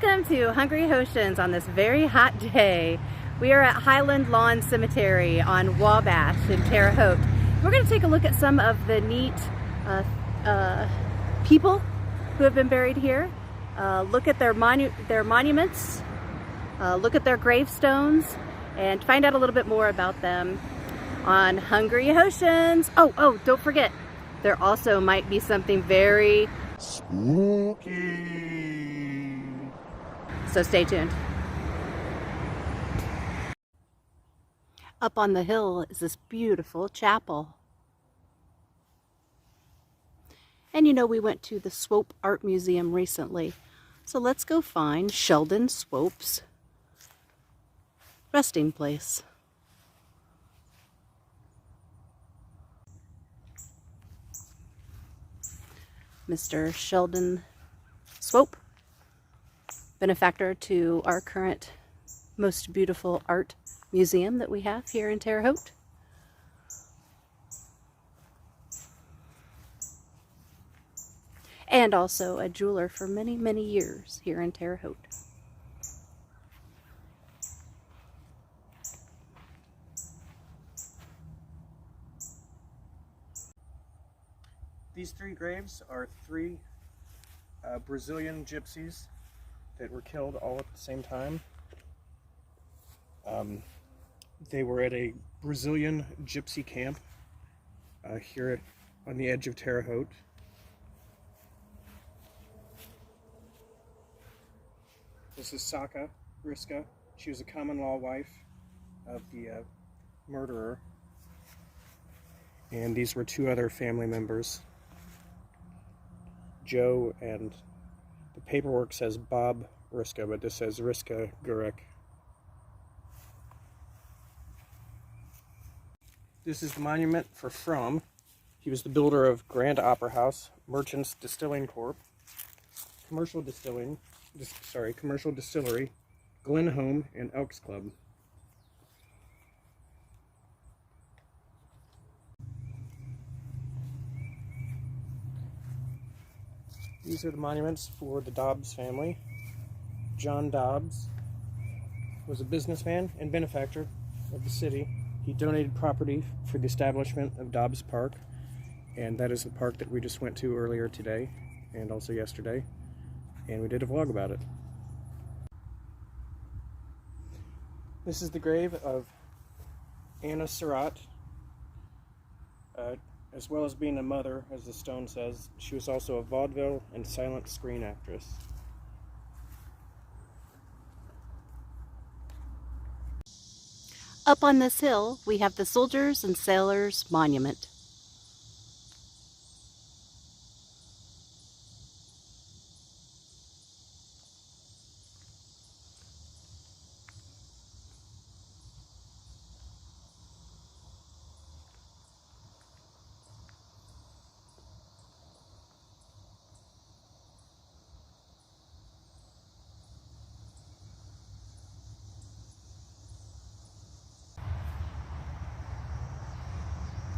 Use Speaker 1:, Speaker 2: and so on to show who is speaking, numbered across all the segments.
Speaker 1: Welcome to Hungry Hautians on this very hot day. We are at Highland Lawn Cemetery on WBash in Terre Haute. We're going to take a look at some of the neat people who have been buried here. Look at their monuments, look at their gravestones, and find out a little bit more about them on Hungry Hautians. Oh, don't forget, there also might be something very spooky. So stay tuned. Up on the hill is this beautiful chapel. And you know, we went to the Swope Art Museum recently. So let's go find Sheldon Swope's resting place. Mr. Sheldon Swope, benefactor to our current most beautiful art museum that we have here in Terre Haute. And also a jeweler for many, many years here in Terre Haute.
Speaker 2: These three graves are three Brazilian gypsies that were killed all at the same time. They were at a Brazilian gypsy camp here on the edge of Terre Haute. This is Saka Riska. She was a common law wife of the murderer. And these were two other family members, Joe, and the paperwork says Bob Riska, but this says Riska Gurek. This is the monument for Fromm. He was the builder of Grand Opera House, Merchants Distilling Corp., Commercial Distillery, Glen Home, and Elks Club. These are the monuments for the Dobbs family. John Dobbs was a businessman and benefactor of the city. He donated property for the establishment of Dobbs Park, and that is the park that we just went to earlier today and also yesterday, and we did a vlog about it. This is the grave of Anna Surratt. As well as being a mother, as the stone says, she was also a vaudeville and silent screen actress.
Speaker 1: Up on this hill, we have the Soldiers and Sailors Monument.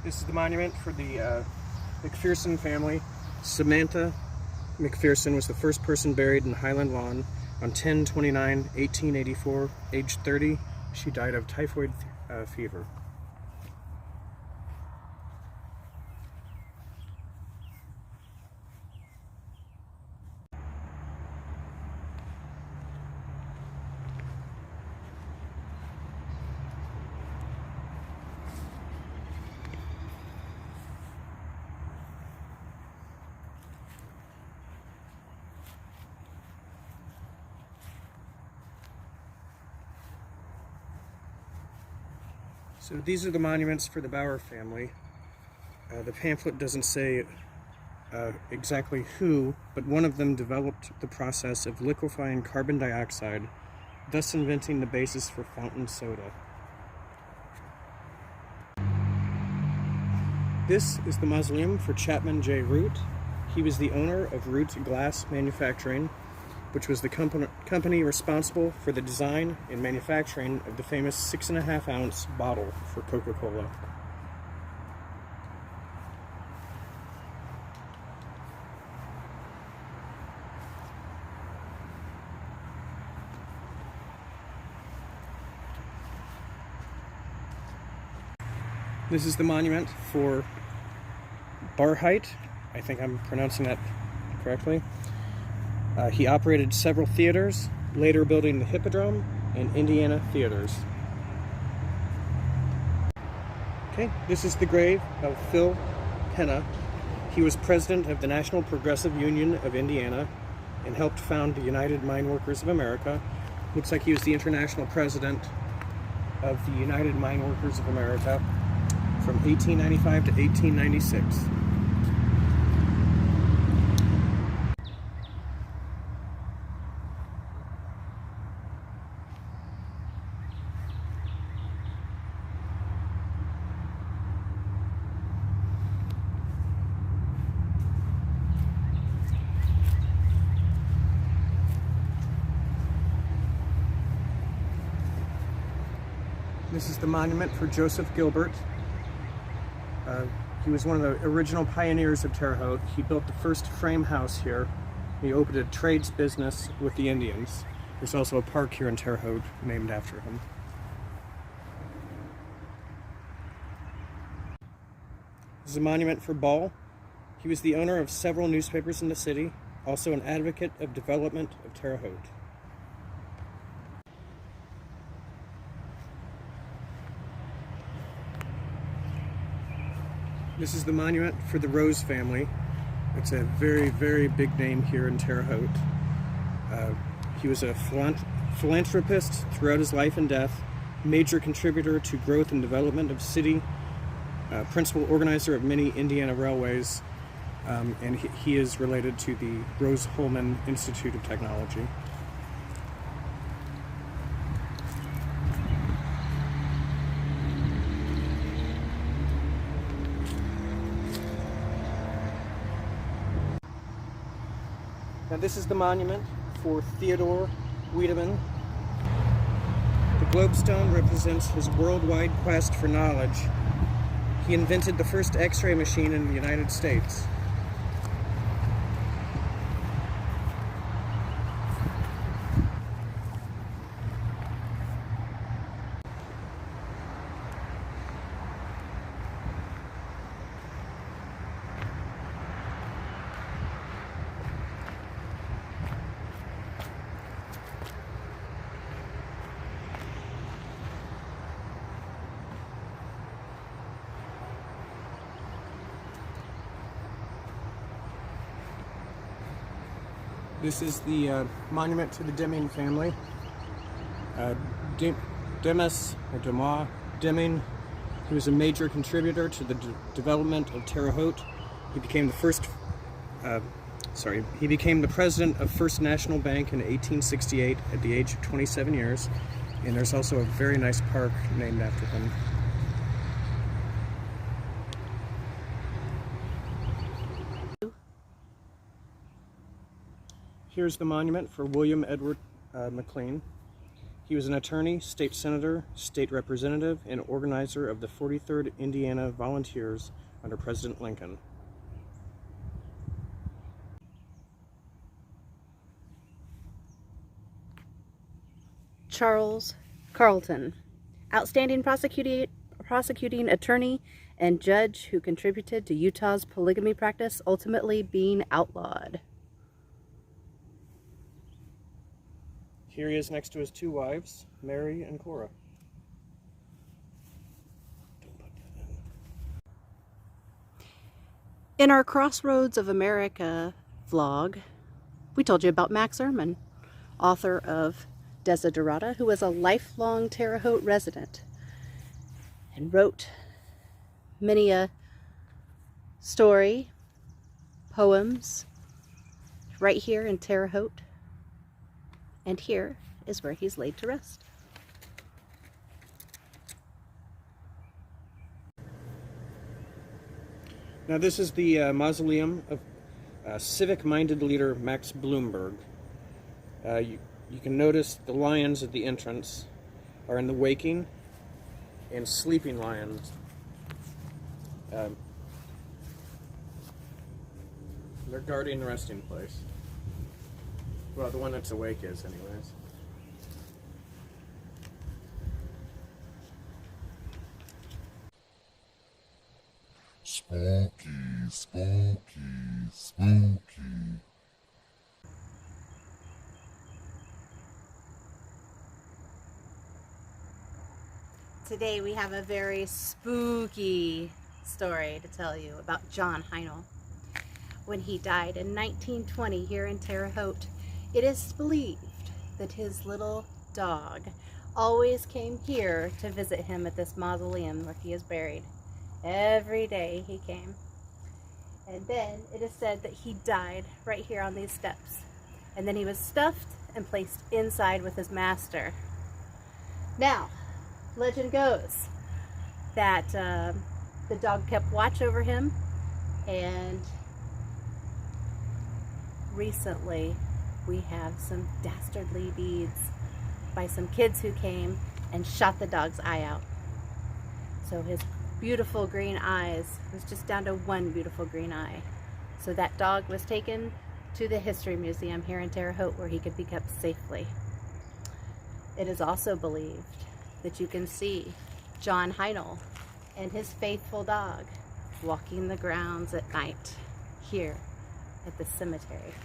Speaker 2: This is the monument for the McPherson family. Samantha McPherson was the first person buried in Highland Lawn on 10/29/1884, age 30. She died of typhoid fever. So these are the monuments for the Bauer family. The pamphlet doesn't say exactly who, but one of them developed the process of liquefying carbon dioxide, thus inventing the basis for fountain soda. This is the mausoleum for Chapman J. Root. He was the owner of Root Glass Manufacturing, which was the company responsible for the design and manufacturing of the famous 6.5-ounce bottle for Coca-Cola. This is the monument for Barheit. I think I'm pronouncing that correctly. He operated several theaters, later building the Hippodrome and Indiana theaters. Okay, this is the grave of Phil Penna. He was president of the National Progressive Union of Indiana and helped found the United Mine Workers of America. Looks like he was the international president of the United Mine Workers of America from 1895 to 1896. This is the monument for Joseph Gilbert. He was one of the original pioneers of Terre Haute. He built the first frame house here. He opened a trades business with the Indians. There's also a park here in Terre Haute named after him. This is a monument for Ball. He was the owner of several newspapers in the city, also an advocate of development of Terre Haute. This is the monument for the Rose family. It's a very, very big name here in Terre Haute. He was a philanthropist throughout his life and death, major contributor to growth and development of city, principal organizer of many Indiana railways, and he is related to the Rose-Hulman Institute of Technology. Now this is the monument for Theodore Wiedemann. The globestone represents his worldwide quest for knowledge. He invented the first X-ray machine in the United States. This is the monument to the Deming family. Demas Deming, he was a major contributor to the development of Terre Haute. He became he became the president of First National Bank in 1868 at the age of 27 years, and there's also a very nice park named after him. Here's the monument for William Edward McLean. He was an attorney, state senator, state representative, and organizer of the 43rd Indiana Volunteers under President Lincoln.
Speaker 1: Charles Carlton, outstanding prosecuting attorney and judge who contributed to Utah's polygamy practice ultimately being outlawed.
Speaker 2: Here he is next to his two wives, Mary and Cora.
Speaker 1: In our Crossroads of America vlog, we told you about Max Ehrman, author of Desiderata, who was a lifelong Terre Haute resident and wrote many a story, poems, right here in Terre Haute. And here is where he's laid to rest.
Speaker 2: Now this is the mausoleum of civic-minded leader Max Bloomberg. You can notice the lions at the entrance are in the waking and sleeping lions. They're guarding the resting place. Well, the one that's awake is, anyways.
Speaker 3: Spooky, spooky, spooky.
Speaker 1: Today we have a very spooky story to tell you about John Highland. When he died in 1920 here in Terre Haute, it is believed that his little dog always came here to visit him at this mausoleum where he is buried. Every day he came. And then it is said that he died right here on these steps. And then he was stuffed and placed inside with his master. Now, legend goes that the dog kept watch over him, and recently we have some dastardly deeds by some kids who came and shot the dog's eye out. So his beautiful green eyes was just down to one beautiful green eye. So that dog was taken to the History Museum here in Terre Haute where he could be kept safely. It is also believed that you can see John Highland and his faithful dog walking the grounds at night here at the cemetery.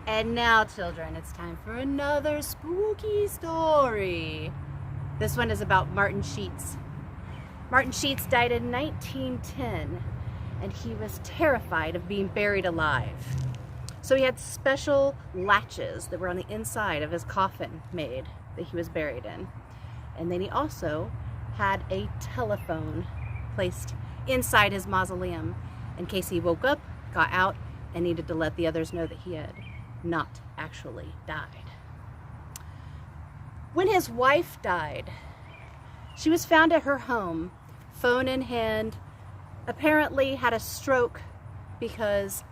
Speaker 1: And now, children, it's time for another spooky story. This one is about Martin Sheets. Martin Sheets died in 1910. And he was terrified of being buried alive. So he had special latches that were on the inside of his coffin made that he was buried in. And then he also had a telephone placed inside his mausoleum in case he woke up, got out, and needed to let the others know that he had not actually died. When his wife died, she was found at her home, phone in hand, apparently had a stroke because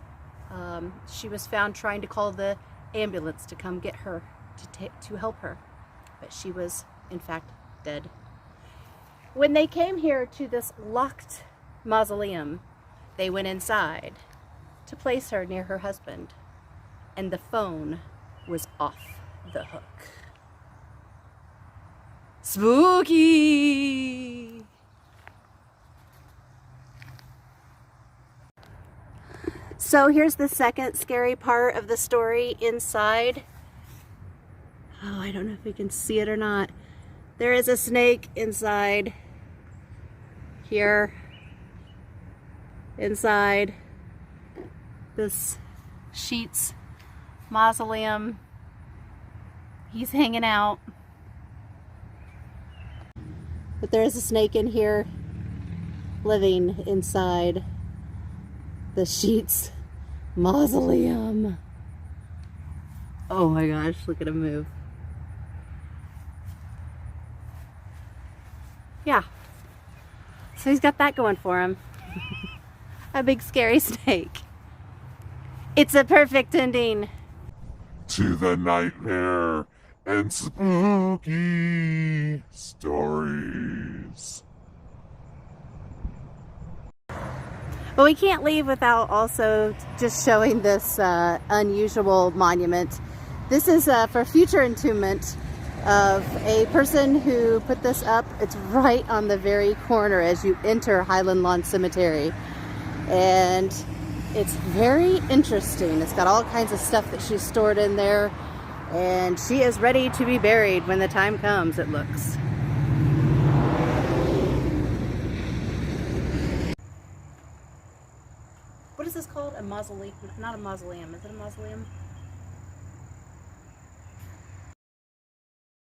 Speaker 1: she was found trying to call the ambulance to come get her, to help her. But she was, in fact, dead. When they came here to this locked mausoleum, they went inside to place her near her husband, and the phone was off the hook. Spooky! So here's the second scary part of the story inside. Oh, I don't know if we can see it or not. There is a snake inside here, inside this Sheets mausoleum. He's hanging out. But there is a snake in here living inside the Sheets mausoleum. Oh my gosh, look at him move. Yeah. So he's got that going for him. A big scary snake. It's a perfect ending
Speaker 3: To the nightmare and spooky stories.
Speaker 1: But we can't leave without also just showing this unusual monument. This is for future entombment of a person who put this up. It's right on the very corner as you enter Highland Lawn Cemetery. And it's very interesting. It's got all kinds of stuff that she's stored in there. And she is ready to be buried when the time comes, it looks. What is this called? A mausoleum? Not a mausoleum. Is it a mausoleum?